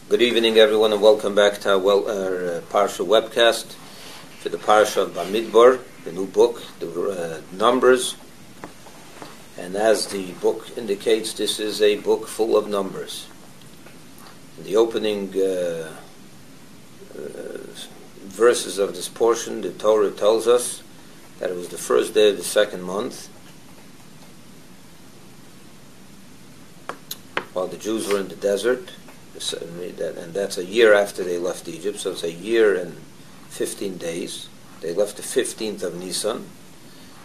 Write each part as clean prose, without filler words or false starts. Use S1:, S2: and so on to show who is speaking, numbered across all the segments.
S1: Good evening, everyone, and welcome back to our Parsha webcast for the Parsha of Bamidbar, the new book, the Numbers. And as the book indicates, this is a book full of numbers. In the opening verses of this portion, the Torah tells us that it was the first day of the second month, while the Jews were in the desert. And that's a year after they left Egypt, so it's a year and 15 days. They left the 15th of Nisan,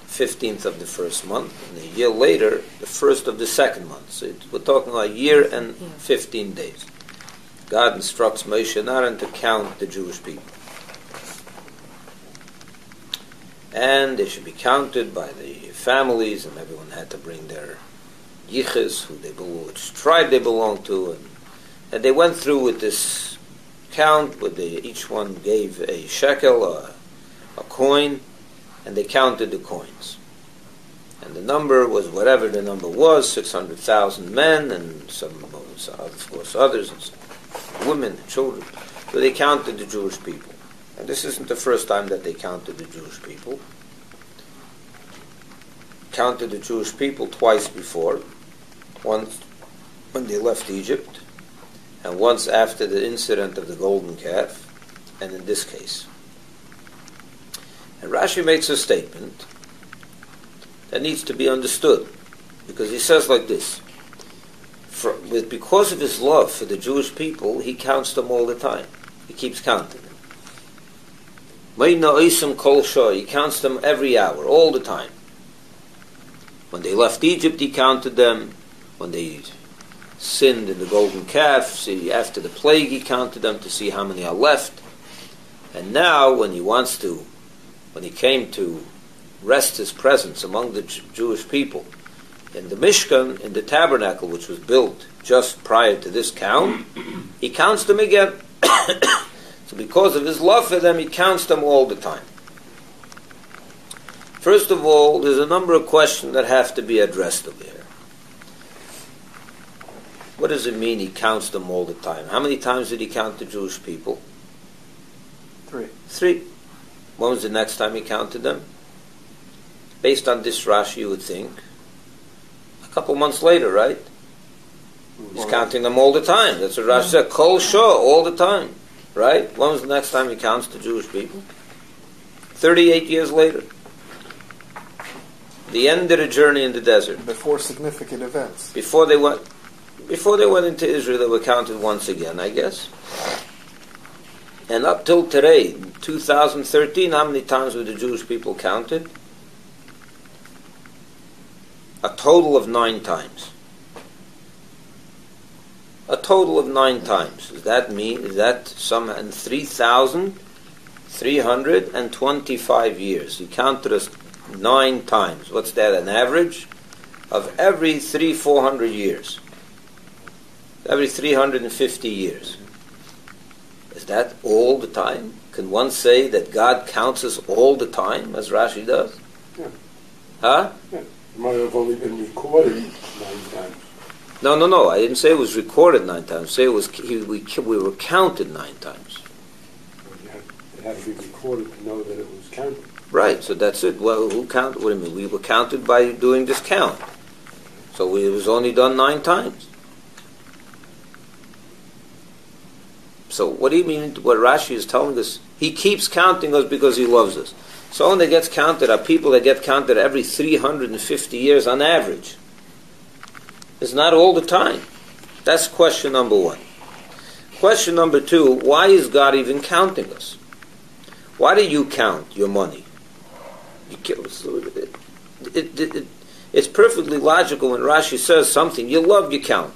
S1: 15th of the first month, and a year later, the first of the second month. So we're talking about a year and 15 days. God instructs Moshe and Aaron to count the Jewish people. And they should be counted by the families, and everyone had to bring their yiches, which tribe they belonged to, and they went through with this count, where each one gave a shekel, a coin, and they counted the coins. And the number was whatever the number was, 600,000 men, and of course others, and women and children. So they counted the Jewish people. And this isn't the first time that they counted the Jewish people. Counted the Jewish people twice before. Once when they left Egypt, and once after the incident of the golden calf, and in this case. And Rashi makes a statement that needs to be understood, because he says like this: because of his love for the Jewish people, he counts them all the time. He keeps counting them. He counts them every hour, all the time. When they left Egypt, he counted them. When they sinned in the golden calf, see, after the plague, he counted them to see how many are left. And now, when he came to rest his presence among the Jewish people in the Mishkan, in the tabernacle, which was built just prior to this count, he counts them again. So because of his love for them, he counts them all the time. First of all, there's a number of questions that have to be addressed over here. What does it mean he counts them all the time? How many times did he count the Jewish people? 3. When was the next time he counted them? Based on this Rashi, you would think a couple months later, right? He's counting them all the time. That's what Rashi said. Kol shah, all the time. Right? When was the next time he counts the Jewish people? 38 years later. The end of the journey in the desert.
S2: Before significant events.
S1: Before they went into Israel, they were counted once again, I guess. And up till today, 2013, how many times were the Jewish people counted? A total of 9 times. A total of 9 times. Does that mean, is that some in 3,325 years? He counted us 9 times. What's that, an average? Of every 400 years. Every 350 years. Is that all the time? Can one say that God counts us all the time, as Rashi does?
S3: Yeah.
S1: Huh?
S3: Yeah. It might have only been recorded 9 times.
S1: No. I didn't say it was recorded 9 times. Say it was we were counted 9 times.
S3: Well, it had to be recorded to know that it was counted.
S1: Right. So that's it. Well, who counted? What do you mean? We were counted by doing this count. So it was only done 9 times. So what do you mean? What Rashi is telling us? He keeps counting us because he loves us. So when they get counted are people that get counted every 350 years on average. It's not all the time. That's question number 1. Question number 2, why is God even counting us? Why do you count your money? It's perfectly logical when Rashi says something. You love, you count.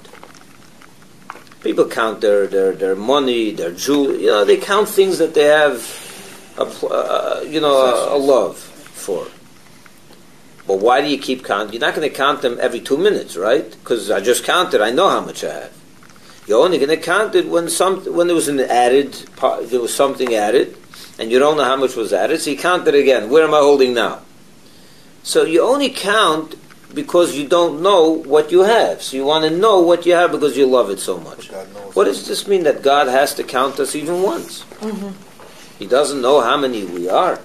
S1: People count their money, their jewelry. They count things that they have a love for. But why do you keep counting? You're not going to count them every 2 minutes, right? Because I just counted. I know how much I have. You're only going to count it when there was something added, and you don't know how much was added. So you count it again. Where am I holding now? So you only count because you don't know what you have. So you want to know what you have because you love it so much.
S2: But God knows
S1: What does this mean that God has to count us even once?
S4: Mm-hmm.
S1: He doesn't know how many we are.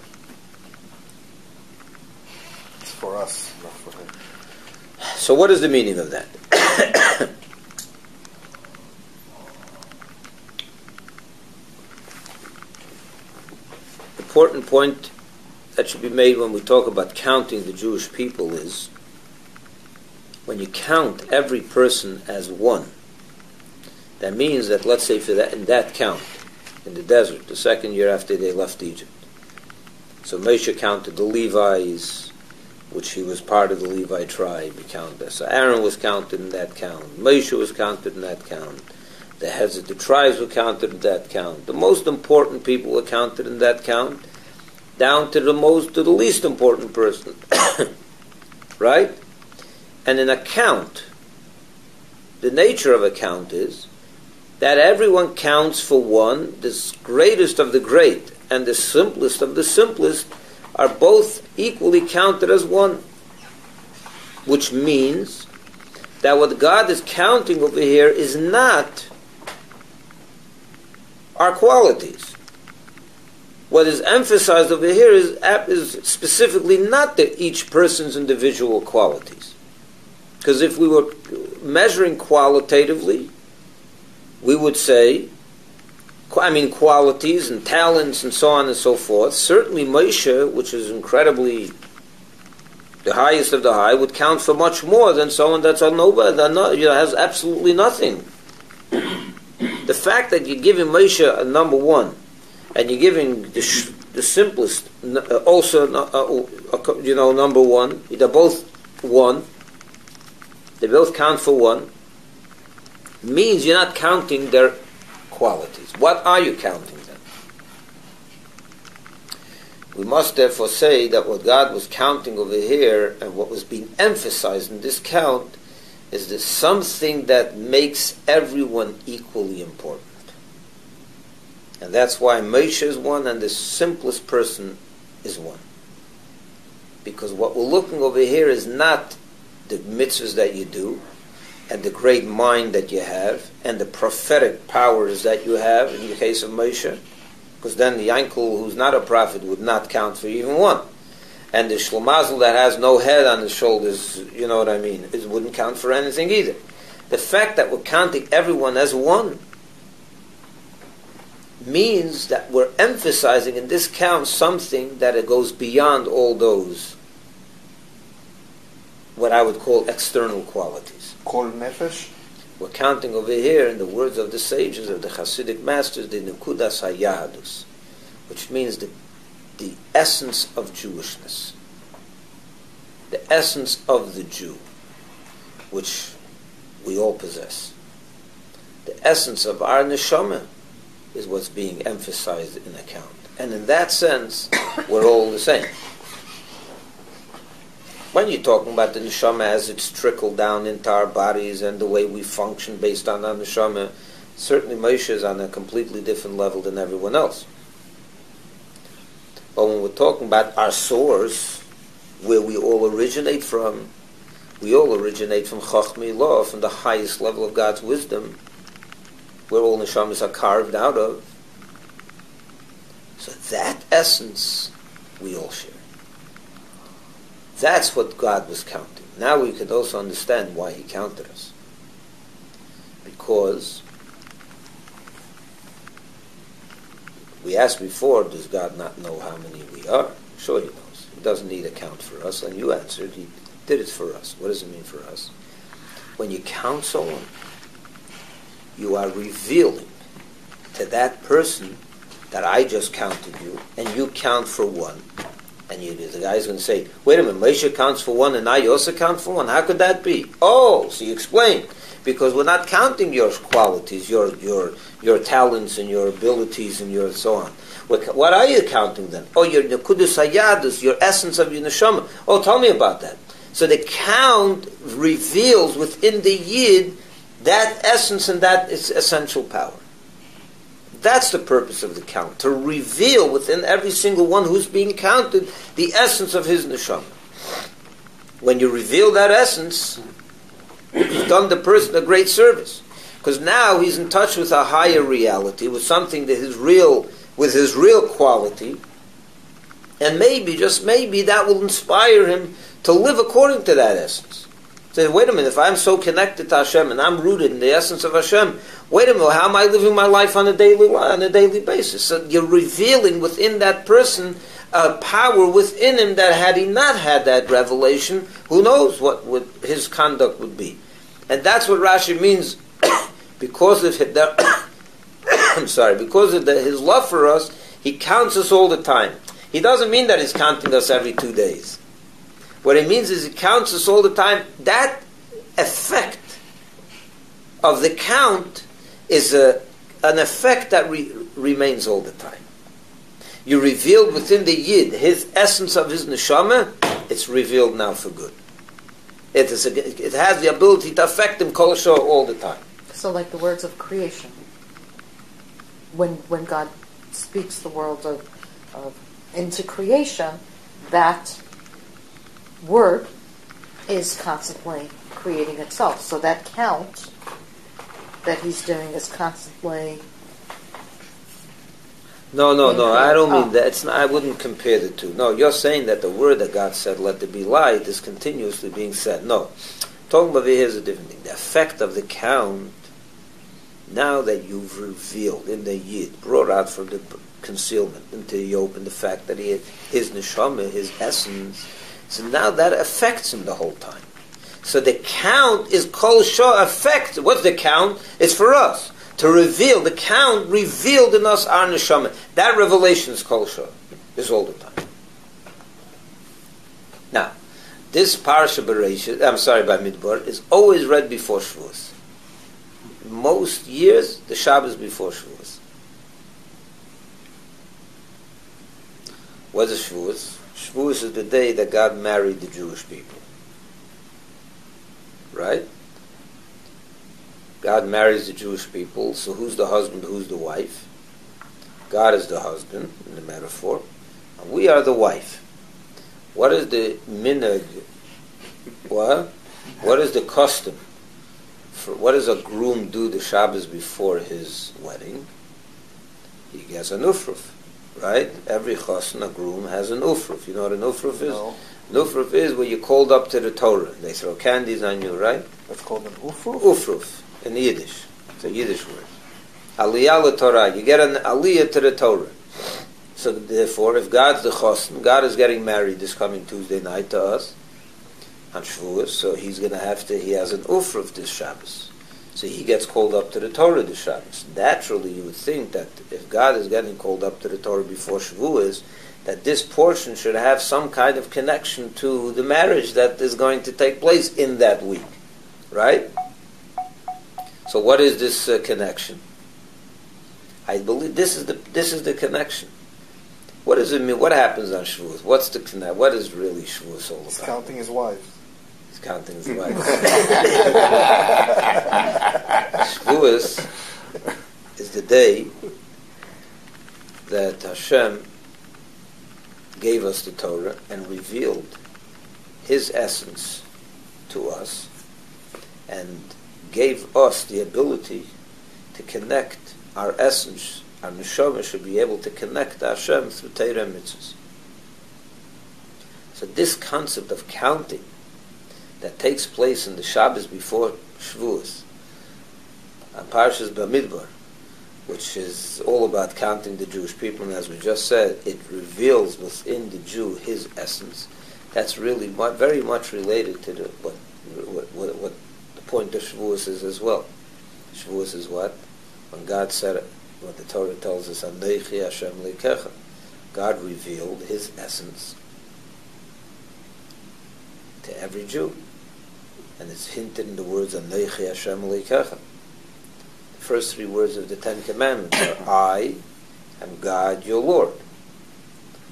S2: It's for us, not for him.
S1: So what is the meaning of that? Important point that should be made when we talk about counting the Jewish people is when you count every person as one. That means that, let's say, in that count, in the desert, the second year after they left Egypt. So Moshe counted the Levites, which he was part of the Levi tribe. He counted. So Aaron was counted in that count. Moshe was counted in that count. The heads of the tribes were counted in that count. The most important people were counted in that count, down to the least important person. Right? And in a count, the nature of a count is that everyone counts for one. The greatest of the great and the simplest of the simplest are both equally counted as one. Which means that what God is counting over here is not our qualities. What is emphasized over here is specifically not each person's individual qualities. Because if we were measuring qualitatively, we would say, qualities and talents and so on and so forth. Certainly Moshe, which is incredibly the highest of the high, would count for much more than someone that's a nobody, has absolutely nothing. The fact that you're giving Moshe a number one, and you're giving the simplest also number one, they're both one, they both count for one, means you're not counting their qualities. What are you counting then? We must therefore say that what God was counting over here and what was being emphasized in this count is that something that makes everyone equally important. And that's why Moshe is one and the simplest person is one. Because what we're looking over here is not the mitzvahs that you do, and the great mind that you have, and the prophetic powers that you have, in the case of Moshe, because then the Yankel, who's not a prophet, would not count for even one. And the Shlomazel that has no head on his shoulders, you know what I mean, it wouldn't count for anything either. The fact that we're counting everyone as one means that we're emphasizing in this count something that it goes beyond all those, what I would call external qualities.
S2: Kol nefesh?
S1: We're counting over here, in the words of the sages, of the Hasidic masters, the Nekudas HaYahadus, which means the essence of Jewishness, the essence of the Jew, which we all possess. The essence of our neshama is what's being emphasized in account. And in that sense, we're all the same. When you're talking about the neshama as it's trickled down into our bodies and the way we function based on our neshama, certainly Moshe is on a completely different level than everyone else. But when we're talking about our source, where we all originate from, we all originate from Chachmei Law, from the highest level of God's wisdom, where all neshamas are carved out of. So that essence we all share. That's what God was counting. Now we can also understand why He counted us. Because we asked before, does God not know how many we are? Sure He knows. He doesn't need a count for us. And you answered, He did it for us. What does it mean for us? When you count someone, you are revealing to that person that I just counted you, and you count for one. And the guy's going to say, wait a minute, Moshe counts for one and I also count for one. How could that be? Oh, so you explain. Because we're not counting your qualities, your talents and your abilities and your so on. What are you counting then? Oh, your Nekudas HaYahadus, your essence of your neshama. Oh, tell me about that. So the count reveals within the Yid that essence and that is essential power. That's the purpose of the count, to reveal within every single one who's being counted the essence of his neshama. When you reveal that essence, you've done the person a great service. Because now he's in touch with a higher reality, with something that is real, with his real quality. And maybe, just maybe, that will inspire him to live according to that essence. Say, wait a minute, if I'm so connected to Hashem and I'm rooted in the essence of Hashem, wait a minute, how am I living my life on a daily basis? So you're revealing within that person a power within him that had he not had that revelation, who knows what his conduct would be. And that's what Rashi means, because of his, his love for us, he counts us all the time. He doesn't mean that he's counting us every 2 days. What it means is he counts us all the time. That effect of the count is an effect that remains all the time. You revealed within the Yid his essence of his neshama, it's revealed now for good. It has the ability to affect him kol shor all the time.
S4: So like the words of creation, when God speaks the world of into creation, that word is constantly creating itself. So that count that he's doing is constantly...
S1: No, I don't mean that. It's not, I wouldn't compare the two. No, you're saying that the word that God said, let there be light, is continuously being said. No. Talking about here's a different thing. The effect of the count, now that you've revealed in the Yid, brought out from the concealment until you open the fact that he had his neshama, his essence, so now that affects him the whole time. So the count is kol shor affect. What's the count? It's for us to reveal. The count revealed in us our neshama. That revelation is kol shor. Is all the time. Now, this parasha Bamidbar is always read before Shavuos. Most years, the Shabbos before Shavuos. What is Shavuos? Shavuos is the day that God married the Jewish people. Right? God marries the Jewish people, so who's the husband, who's the wife? God is the husband, in the metaphor, and we are the wife. What is the minhag? What is the custom? What does a groom do the Shabbos before his wedding? He gets an ufruf, right? Every chassan, a groom, has an ufruf. You know what an ufruf is?
S2: No.
S1: An ufruf is where you're called up to the Torah. They throw candies on you, right?
S2: That's called an ufruf?
S1: Ufruf, in Yiddish. It's a Yiddish word. Aliyah l'Torah. You get an aliyah to the Torah. So therefore, if God's the chassan, God is getting married this coming Tuesday night to us, on Shavuos, so he has an ufruf this Shabbos. So he gets called up to the Torah this Shabbos. Naturally, you would think that if God is getting called up to the Torah before Shavuos, that this portion should have some kind of connection to the marriage that is going to take place in that week. Right? So what is this connection? I believe this is the connection. What does it mean? What happens on Shavuos? What's the connect? What is really Shavuos all about?
S2: He's counting his wives.
S1: He's counting his wives. Shavuos is the day that Hashem gave us the Torah and revealed His essence to us and gave us the ability to connect our essence. Our neshama should be able to connect to Hashem through Torah and mitzvahs. So this concept of counting that takes place in the Shabbos before Shavuos, on Parahas Bamidbar, which is all about counting the Jewish people, and as we just said, it reveals within the Jew his essence. That's really very much related to what the point of Shavuos is as well. Shavuos is what? When God said it, what the Torah tells us, Anochi Hashem Leikecha. God revealed His essence to every Jew. And it's hinted in the words, Anochi Hashem Leikecha. The first three words of the Ten Commandments are, I am God your Lord.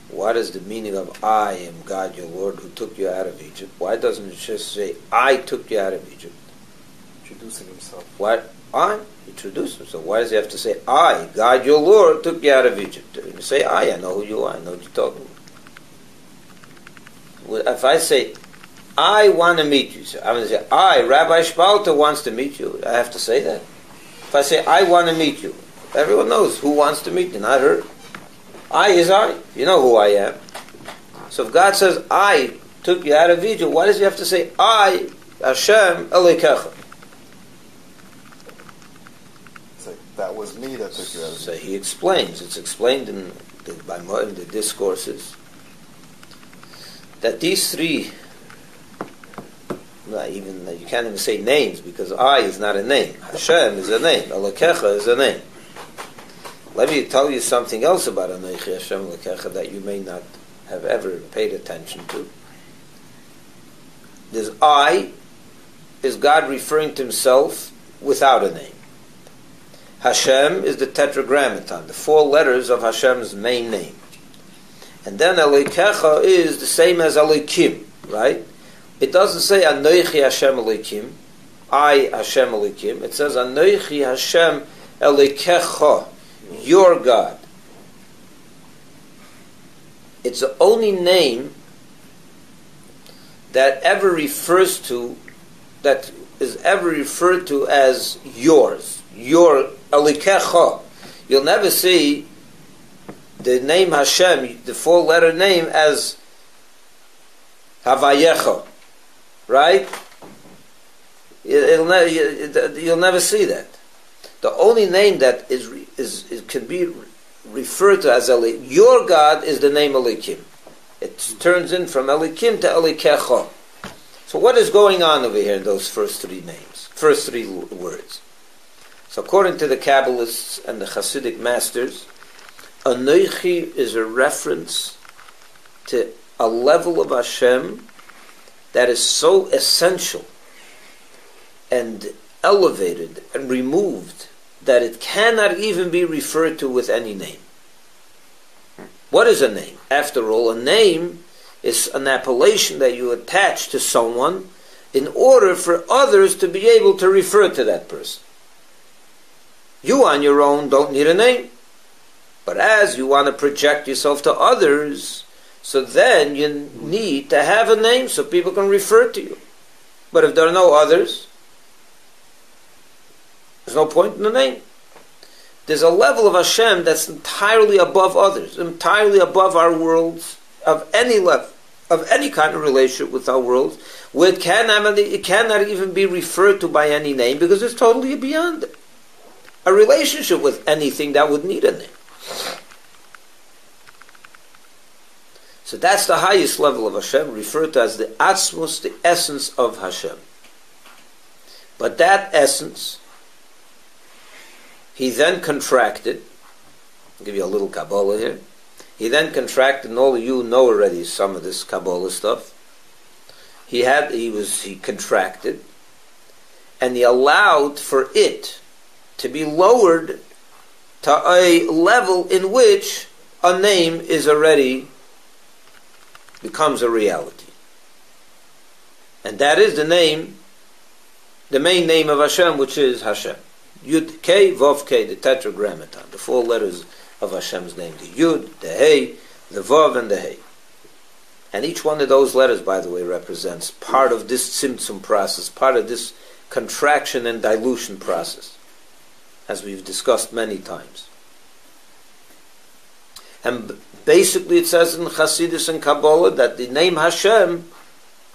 S1: What is the meaning of I am God your Lord who took you out of Egypt? Why doesn't it just say, I took you out of Egypt?
S2: Introducing himself.
S1: What? I introduced himself. Why does he have to say, I, God your Lord, took you out of Egypt? You say, I know who you are. I know what you're talking about. If I say, I want to meet you, so I'm going to say, I, Rabbi Spalter, wants to meet you. I have to say that. If I say, I want to meet you, everyone knows who wants to meet you, not her. I is I. You know who I am. So if God says, I took you out of Egypt, why does he have to say, I, Hashem, Elokecha?
S2: It's like, that was me that took you out of
S1: So
S2: Egypt.
S1: he explains, it's explained in the discourses, that these three, not even, you can't even say names, because I is not a name. Hashem is a name. Elokecha is a name. Let me tell you something else about Anochi Hashem Elokecha that you may not have ever paid attention to. There's I, is God referring to himself without a name. Hashem is the tetragrammaton, the 4 letters of Hashem's main name. And then Elokecha is the same as Elokim, right? It doesn't say Anochi Hashem Elokim, I Hashem Elokim. It says Anochi Hashem Elokecha, your God. It's the only name that is ever referred to as yours, your Elokecha. You'll never see the name Hashem, the 4-letter name, as Havayecha, right? You'll never see that. The only name that can be referred to as your God is the name Elokim. It turns in from Elokim to Elokecha. So what is going on over here in those first 3 names, first 3 words? So according to the Kabbalists and the Hasidic masters, Anochi is a reference to a level of Hashem that is so essential and elevated and removed that it cannot even be referred to with any name. What is a name? After all, a name is an appellation that you attach to someone in order for others to be able to refer to that person. You on your own don't need a name. But as you want to project yourself to others, so then you need to have a name so people can refer to you. But if there are no others, there's no point in the name. There's a level of Hashem that's entirely above others, entirely above our worlds, of any level, of any kind of relationship with our worlds, where it cannot even be referred to by any name because it's totally beyond it. A relationship with anything that would need a name. So that's the highest level of Hashem, referred to as the Atzmos, the essence of Hashem. But that essence, he then contracted. I'll give you a little Kabbalah here. He then contracted, and all of you know already some of this Kabbalah stuff. He contracted, and he allowed for it to be lowered to a level in which a name is already becomes a reality. And that is the name, the main name of Hashem, which is Hashem. Yud Kei Vav Kei, the tetragrammaton, the 4 letters of Hashem's name, the Yud, the Hey, the Vav, and the Hey. And each one of those letters, by the way, represents part of this Tzimtzum process, part of this contraction and dilution process, as we've discussed many times. And basically it says in Chassidus and Kabbalah that the name Hashem,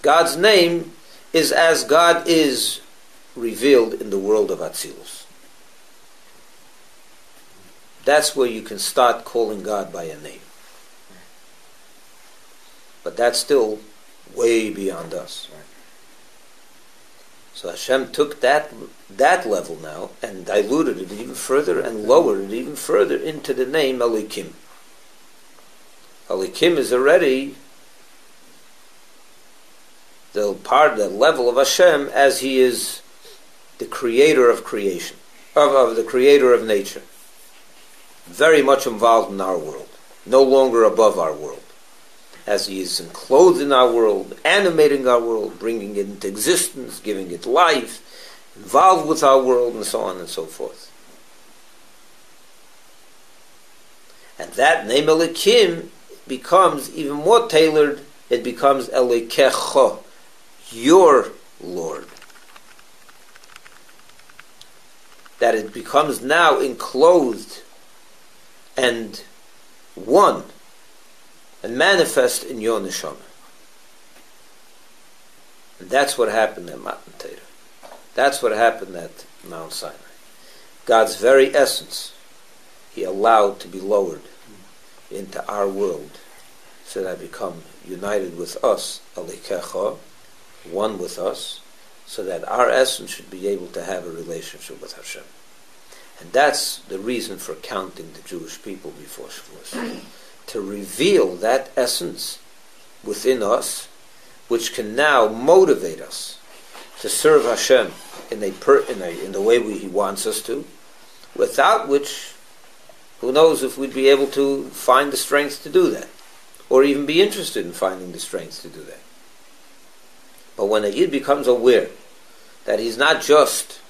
S1: God's name, is as God is revealed in the world of Atzilus. That's where you can start calling God by a name. But that's still way beyond us. So Hashem took that level now and diluted it even further and lowered it even further into the name Elokim. Elokim is already the level of Hashem as he is the creator of creation, of the creator of nature. Very much involved in our world, no longer above our world. As he is enclosed in our world, animating our world, bringing it into existence, giving it life, involved with our world, and so on and so forth. And that name Elokim becomes even more tailored. It becomes Elokecha, your Lord. that it becomes now enclosed and one and manifest in your neshama. And that's what happened at Matan Torah. That's what happened at Mount Sinai. God's very essence, He allowed to be lowered into our world so that I become united with us, Alikecha, one with us, so that our essence should be able to have a relationship with Hashem. And that's the reason for counting the Jewish people before Shavuos. To reveal that essence within us, which can now motivate us to serve Hashem in the way He wants us to, without which, who knows if we'd be able to find the strength to do that, or even be interested in finding the strength to do that. But when a Yid becomes aware that he's not just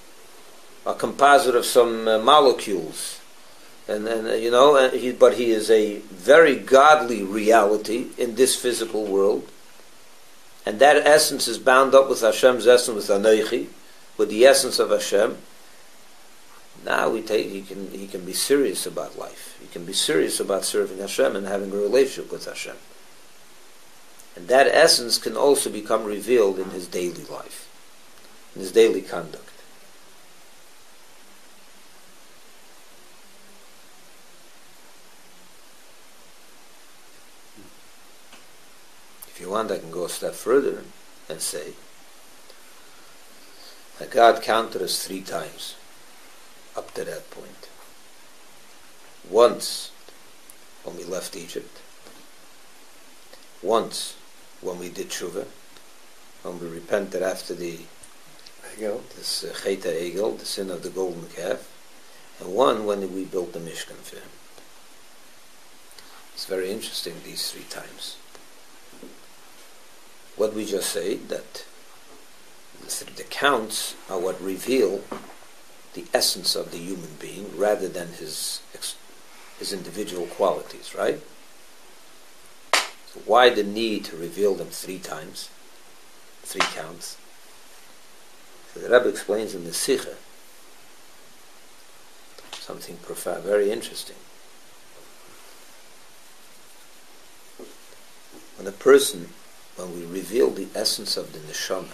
S1: a composite of some molecules, but he is a very godly reality in this physical world, and that essence is bound up with Hashem's essence, with Anoichi, with the essence of Hashem. Now he can be serious about life. He can be serious about serving Hashem and having a relationship with Hashem. And that essence can also become revealed in his daily life, in his daily conduct. If you want, I can go a step further and say that God counted us 3 times up to that point. Once when we left Egypt, once when we did Tshuva, when we repented after this Chet HaEgel, the sin of the golden calf, and one when we built the Mishkan for Him. It's very interesting, these 3 times. What we just say, that the counts are what reveal the essence of the human being rather than his individual qualities, right? So why the need to reveal them 3 times? 3 counts. So the Rebbe explains in the Sikha something profound, very interesting. When we reveal the essence of the neshama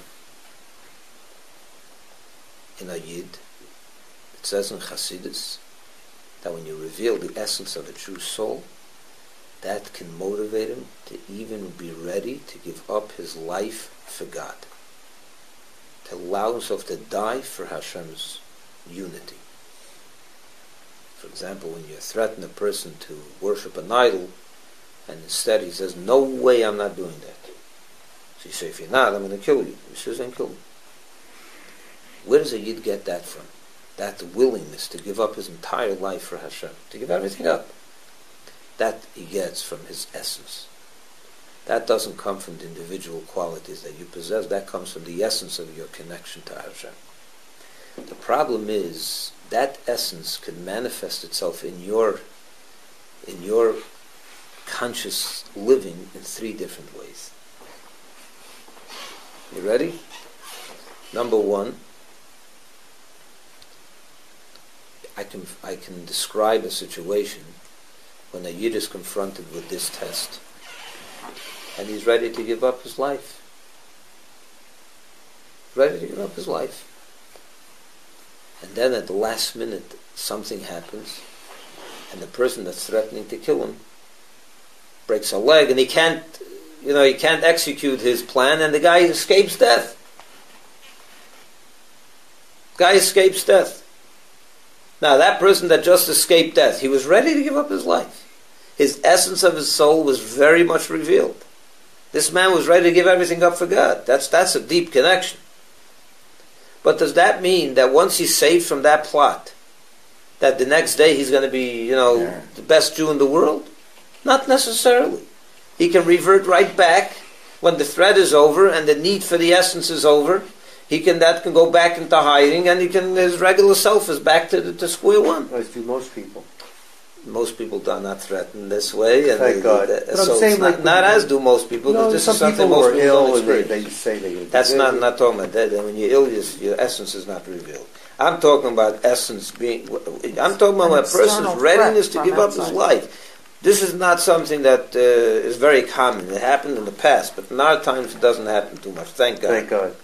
S1: in a Yid, it says in Chassidus that when you reveal the essence of a true soul, that can motivate him to even be ready to give up his life for God, to allow himself to die for Hashem's unity. For example, when you threaten a person to worship an idol, and instead he says, "No way, I'm not doing that." So you say, "If you're not, I'm going to kill you." He says, "Then kill me." Where does a Yid get that from? That willingness to give up his entire life for Hashem, to give everything up. That he gets from his essence. That doesn't come from the individual qualities that you possess. That comes from the essence of your connection to Hashem. The problem is that essence can manifest itself in your conscious living in 3 different ways. You ready? Number 1, I can describe a situation when a Yid is confronted with this test and he's ready to give up his life. Ready to give up his life. And then at the last minute something happens and the person that's threatening to kill him breaks a leg and he can't execute his plan, and the guy escapes death. Guy escapes death. Now that person that just escaped death, he was ready to give up his life. His essence of his soul was very much revealed. This man was ready to give everything up for God. That's a deep connection. But does that mean that once he's saved from that plot, that the next day he's going to be, the best Jew in the world? Not necessarily. He can revert right back when the threat is over and the need for the essence is over. That can go back into hiding, and his regular self is back to square one.
S5: As do most people.
S1: Most people are not threatened this way, and
S5: thank God.
S1: But I'm saying not as do most people.
S5: No,
S1: this
S5: some
S1: is something
S5: people
S1: most
S5: who are
S1: people
S5: ill
S1: don't
S5: and
S1: experience.
S5: they say they.
S1: That's not talking about that. When you're ill, your essence is not revealed. I'm talking about essence being. I'm talking about a person's readiness to give up his life. This is not something that is very common. It happened in the past, but in our times it doesn't happen too much. Thank God.
S2: Thank God.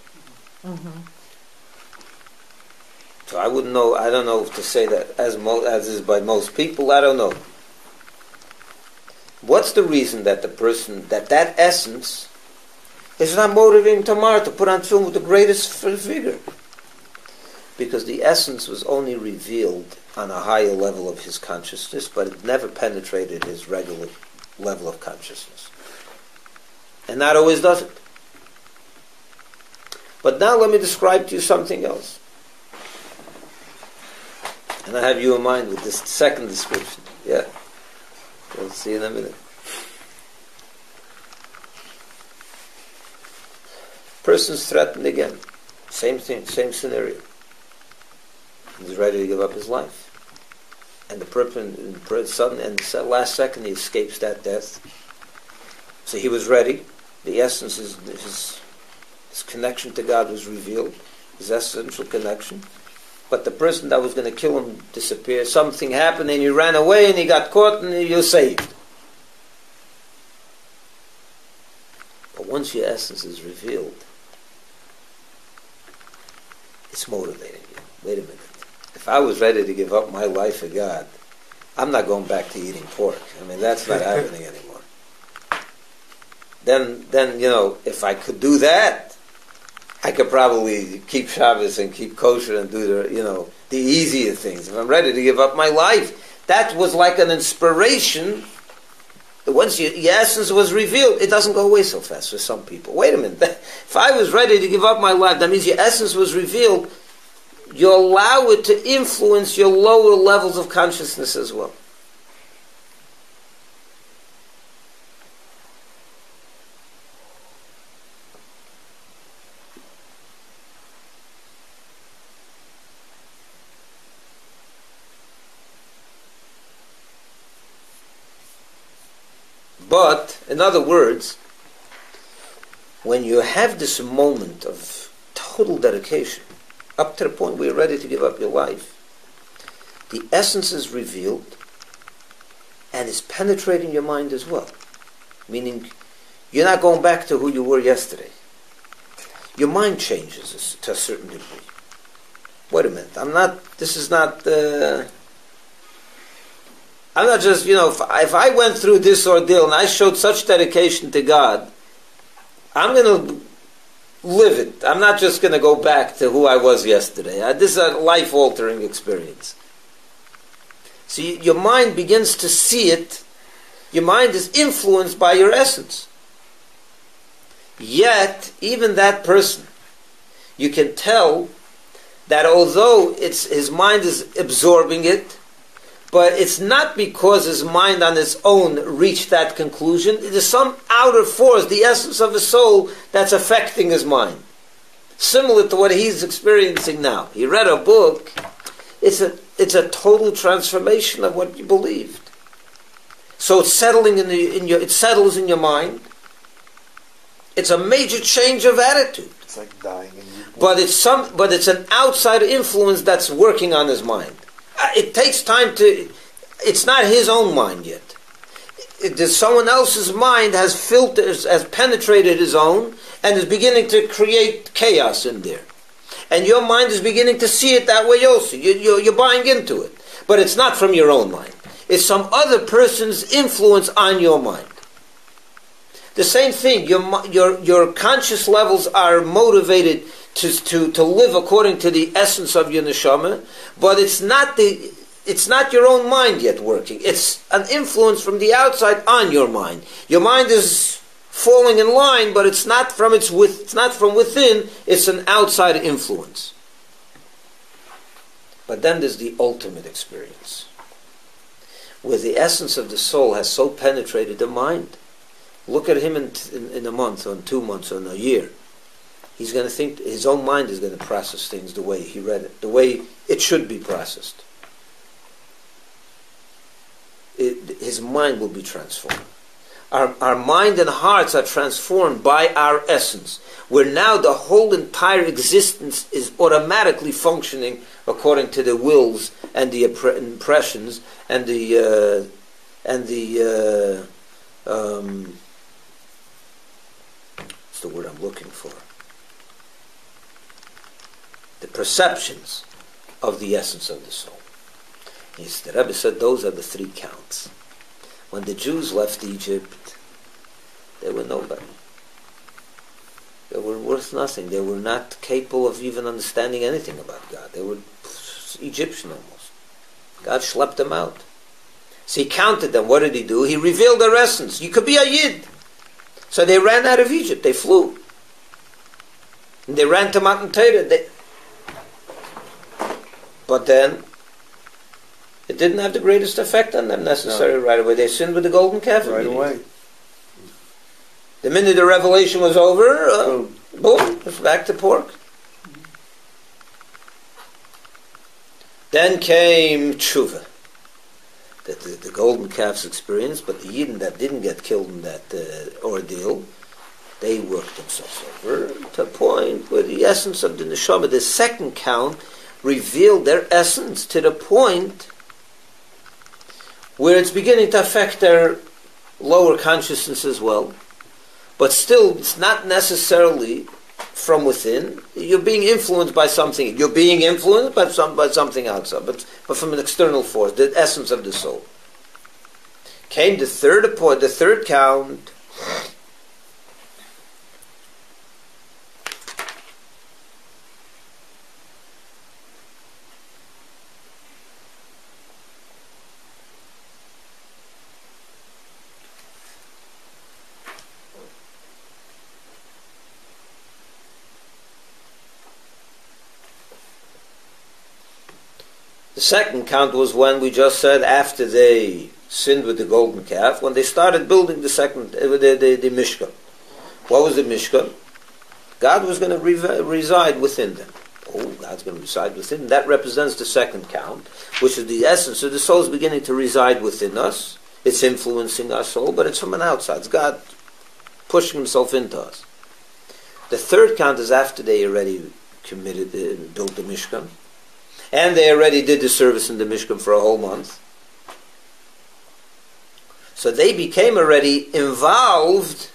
S4: Mm-hmm.
S1: So I wouldn't know. I don't know if to say that as is by most people. I don't know. What's the reason that the person that essence is not motivating tomorrow to put on film with the greatest vigor? Because the essence was only revealed on a higher level of his consciousness, but it never penetrated his regular level of consciousness. And that always does it. But now let me describe to you something else. And I have you in mind with this second description. Yeah. We'll see in a minute. Person's threatened again. Same thing, same scenario. He's ready to give up his life. And the the last second he escapes that death. So he was ready. The essence, his connection to God was revealed. His essential connection. But the person that was going to kill him disappeared. Something happened and he ran away and he got caught and you're saved. But once your essence is revealed, it's motivating you. Wait a minute. If I was ready to give up my life for God, I'm not going back to eating pork. I mean, that's not happening anymore. Then, if I could do that, I could probably keep Shabbos and keep kosher and do the easier things. If I'm ready to give up my life, that was like an inspiration. Once your essence was revealed, it doesn't go away so fast for some people. Wait a minute. If I was ready to give up my life, that means your essence was revealed. You allow it to influence your lower levels of consciousness as well. But, in other words, when you have this moment of total dedication, up to the point where you're ready to give up your life, the essence is revealed and is penetrating your mind as well. Meaning, you're not going back to who you were yesterday. Your mind changes to a certain degree. Wait a minute, I'm not just, if I went through this ordeal and I showed such dedication to God, I'm going to live it. I'm not just going to go back to who I was yesterday. This is a life-altering experience. So your mind begins to see it. Your mind is influenced by your essence. Yet, even that person, you can tell that although his mind is absorbing it, but it's not because his mind on its own reached that conclusion. It is some outer force, the essence of his soul, that's affecting his mind. Similar to what he's experiencing now. He read a book. It's a total transformation of what you believed. So it's settling it settles in your mind. It's a major change of attitude.
S2: It's like dying in you.
S1: But it's an outside influence that's working on his mind. It takes time it's not his own mind yet. Someone else's mind has penetrated his own and is beginning to create chaos in there. And your mind is beginning to see it that way also. You're buying into it. But it's not from your own mind. It's some other person's influence on your mind. The same thing, your conscious levels are motivated to live according to the essence of your neshama, but it's not your own mind yet working. It's an influence from the outside on your mind. Your mind is falling in line, but it's not from within. It's an outside influence. But then there's the ultimate experience, where the essence of the soul has so penetrated the mind. Look at him in a month, or in 2 months, or in a year. He's going to think, his own mind is going to process things the way he read it, the way it should be processed. His mind will be transformed. Our mind and hearts are transformed by our essence, where now the whole entire existence is automatically functioning according to the wills and the impressions and the what's the word I'm looking for? The perceptions of the essence of the soul. The Rebbe said those are the three counts. When the Jews left Egypt, they were nobody. They were worth nothing. They were not capable of even understanding anything about God. They were Egyptian almost. God schlepped them out. So he counted them. What did he do? He revealed their essence. You could be a Yid. So they ran out of Egypt. They flew. And they ran to Mount Torah. But then, it didn't have the greatest effect on them necessarily right away. They sinned with the golden calf
S2: Right away.
S1: The minute the revelation was over, boom, it's back to pork. Then came tshuva, the golden calf's experience, but the Yidden that didn't get killed in that ordeal, they worked themselves over to a point where the essence of the neshama, the second count, revealed their essence to the point where it's beginning to affect their lower consciousness as well. But still, it's not necessarily from within. You're being influenced by something. You're being influenced by something outside, but from an external force, the essence of the soul. Came the third point, the third count. The second count was when we just said after they sinned with the golden calf, when they started building the Mishkan. What was the Mishkan? God was going to reside within them. Oh, God's going to reside within them. That represents the second count, which is the essence. So the soul is beginning to reside within us. It's influencing our soul, but it's from an outside. It's God pushing himself into us. The third count is after they already built the Mishkan. And they already did the service in the Mishkan for a whole month. So they became already involved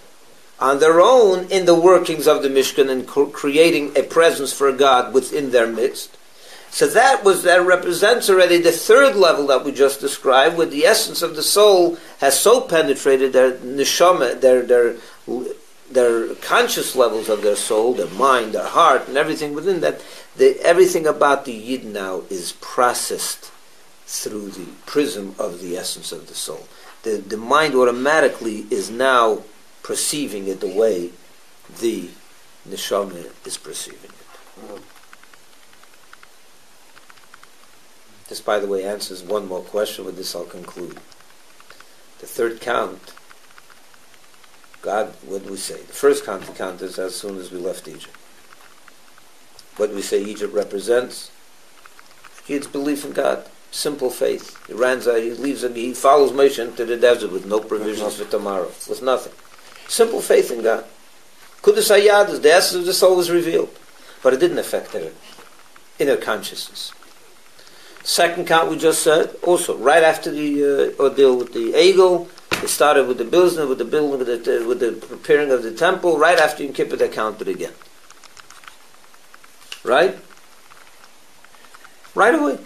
S1: on their own in the workings of the Mishkan and creating a presence for God within their midst. So that represents already the third level that we just described, where the essence of the soul has so penetrated their neshama, their conscious levels of their soul, their mind, their heart, and everything within that. Everything about the Yid now is processed through the prism of the essence of the soul. The mind automatically is now perceiving it the way the neshama is perceiving it. This, by the way, answers one more question. With this, I'll conclude. The third count, God, what do we say? The first count is as soon as we left Egypt. What do we say Egypt represents? It's belief in God, simple faith. He he follows Moshe into the desert with no provisions for tomorrow, with nothing. Simple faith in God. Kudus Hayadus, the essence of the soul was revealed, but it didn't affect their inner consciousness. Second count we just said, also right after the ordeal with the eagle, they started with the building, with the preparing of the temple. Right after Yom Kippur, they counted again. Right? Right away.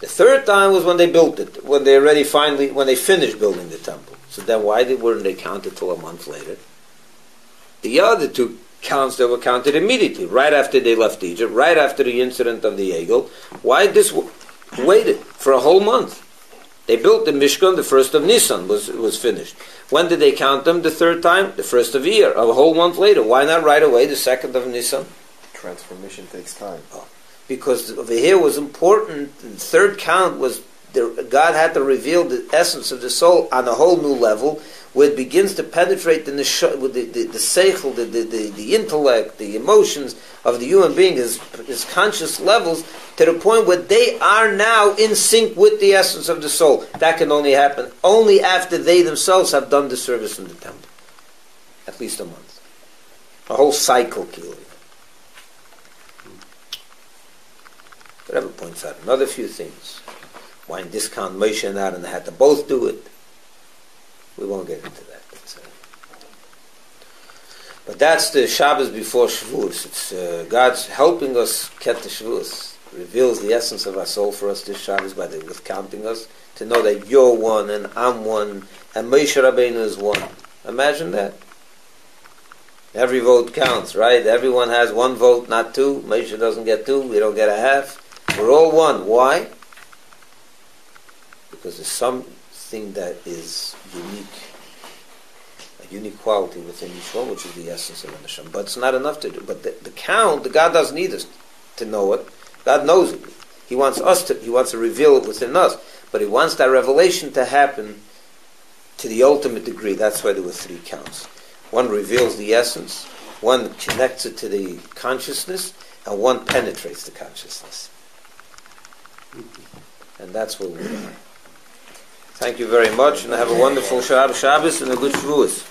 S1: The third time was when they built it, when they finished building the temple. So then why weren't they counted till a month later? The other two counts that were counted immediately, right after they left Egypt, right after the incident of the eagle. Why this waited for a whole month? They built the Mishkan, the first of Nisan was finished. When did they count them? The third time? The first of Iyar, a whole month later. Why not right away, the second of Nisan?
S2: Transformation takes time.
S1: Because over here was important. The third count was God had to reveal the essence of the soul on a whole new level, where it begins to penetrate the seichel, the intellect, the emotions of the human being, his conscious levels, to the point where they are now in sync with the essence of the soul. That can only happen only after they themselves have done the service in the temple. At least a month. A whole cycle, Kili. The Rebbe points out another few things. Why in discount Moshe and Aaron had to both do it. We won't get into that. But that's the Shabbos before Shavuos. It's God's helping us get the Shavuos. Reveals the essence of our soul for us this Shabbos with counting us, to know that you're one and I'm one and Moshe Rabbeinu is one. Imagine that. Every vote counts, right? Everyone has one vote, not two. Moshe doesn't get two. We don't get a half. We're all one. Why? Because there's something that is unique, a unique quality within each one, which is the essence of the Neshama. But it's not enough to do. But the count, the God doesn't need us to know it. God knows it. He wants to reveal it within us. But He wants that revelation to happen to the ultimate degree. That's why there were three counts. One reveals the essence, one connects it to the consciousness, and one penetrates the consciousness. And that's what we are. Thank you very much, and have a wonderful Shabbos and a good Shavuos.